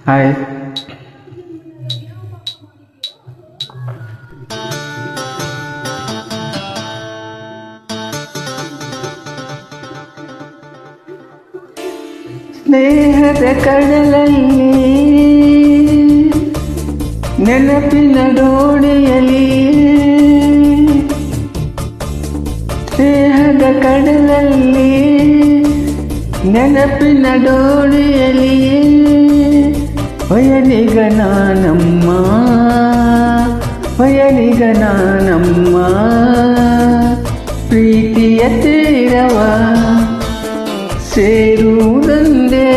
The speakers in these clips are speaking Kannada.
ಹಾಯ್. ಸ್ನೇಹದ ಕಡಲಲ್ಲಿ ನೆನಪಿನ ಡೋಣಿಯಲಿ, ಸ್ನೇಹದ ಕಡಲಲ್ಲಿ ನೆನಪಿನ ಡೋಣಿಯಲಿ, ಪಯಣಿಗ ನಾನಮ್ಮ, ಪಯಣಿಗ ನಾನಮ್ಮ, ಪ್ರೀತಿಯ ತೀರವ ಸೇರುವುದೊಂದೇ,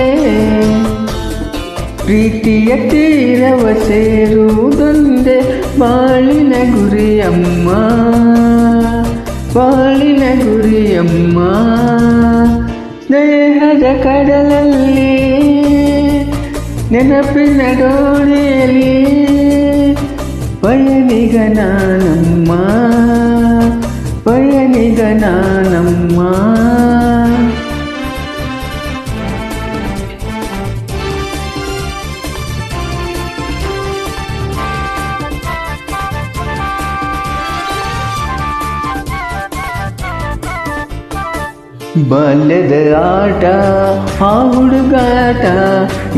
ಪ್ರೀತಿಯ ತೀರವ ಸೇರುವುದೊಂದೇ ಬಾಳಿನ ಗುರಿಯಮ್ಮ, ಬಾಳಿನ ಗುರಿಯಮ್ಮ. ಸ್ನೇಹದ ಕಡಲಲ್ಲಿ ನೆನಪಿನ ಡೋಣಿಯಲಿ, ಪಯಣಿಗ ನಾನಮ್ಮ, ಪಯಣಿಗ ನಾನಮ್ಮ. ಬಾಲ್ಯದ ಆಟ ಆ ಹುಡುಗಾಟ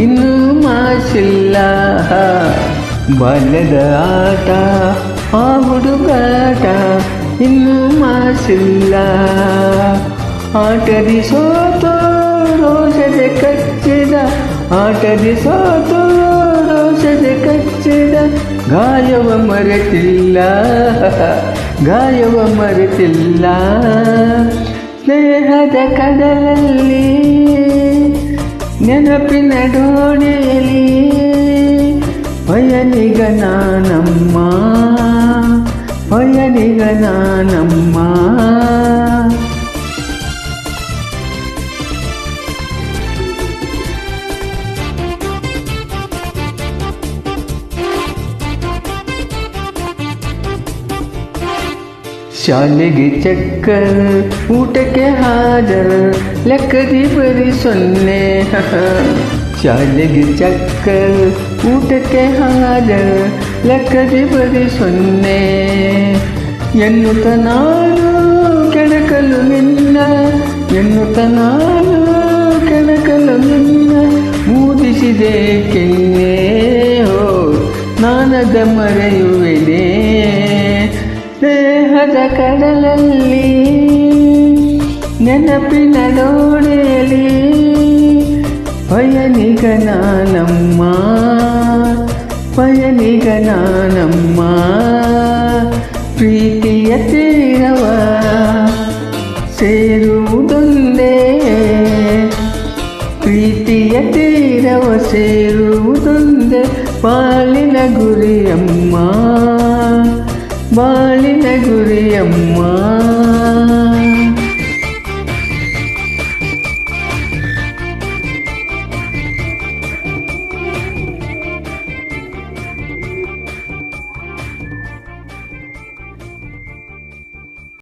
ಇನ್ನೂ ಮಾಸಿಲ್ಲ, ಬಾಲ್ಯದ ಆಟ ಆ ಹುಡುಗಾಟ ಇನ್ನೂ ಮಾಸಿಲ್ಲ, ಆಟದಿ ಸೋತು ರೋಷದ ಕಚ್ಚಿದ, ಆಟದಿ ಸೋತು ರೋಷದ ಕಚ್ಚಿದ, ಗಾಯವ ಮರೆತಿಲ್ಲ, ಗಾಯವ ಮರೆತಿಲ್ಲ. ಸ್ನೇಹದ ಕಡಲಲ್ಲಿ ನೆನಪಿನ ಡೋಣಿಯಲಿ, ಪಯಣಿಗ ನಾನಮ್ಮ, ಪಯಣಿಗ ನಾನಮ್ಮ. ಶಾಲೆಗೆ ಚಕ್ಕರ್, ಊಟಕ್ಕೆ ಹಾಜರ್, ಲೆಕ್ಕದಿ ಬರಿ ಸೊನ್ನೆ, ಶಾಲೆಗೆ ಚಕ್ಕರ್, ಊಟಕ್ಕೆ ಹಾಜರ್, ಲೆಕ್ಕದಿ ಬರಿ ಸೊನ್ನೆ, ಎನ್ನುತ್ತ ನಾನು ಕೆಣಕಲು ನಿನ್ನ, ಎನ್ನುತ್ತ ನಾನು ಕೆಣಕಲು ನಿನ್ನ, ಮೂಡಿಸಿದೆ ಕೆನ್ನೆ ಹೋ ನಾನದ ಮರೆಯುವೆನೆ. ಸ್ನೇಹದ ಕಡಲಲ್ಲಿ ನೆನಪಿನ ಡೋಣಿಯಲಿ, ಪಯಣಿಗ ನಾನಮ್ಮ, ಪಯಣಿಗ ನಾನಮ್ಮ, ಪ್ರೀತಿಯ ತೀರವ ಸೇರುವುದೊಂದೇ, ಪ್ರೀತಿಯ ತೀರವ ಸೇರುವುದೊಂದೇ ಬಾಳಿನ ಗುರಿಯಮ್ಮ, ಬಾಳಿನ ಗುರಿಯಮ್ಮ.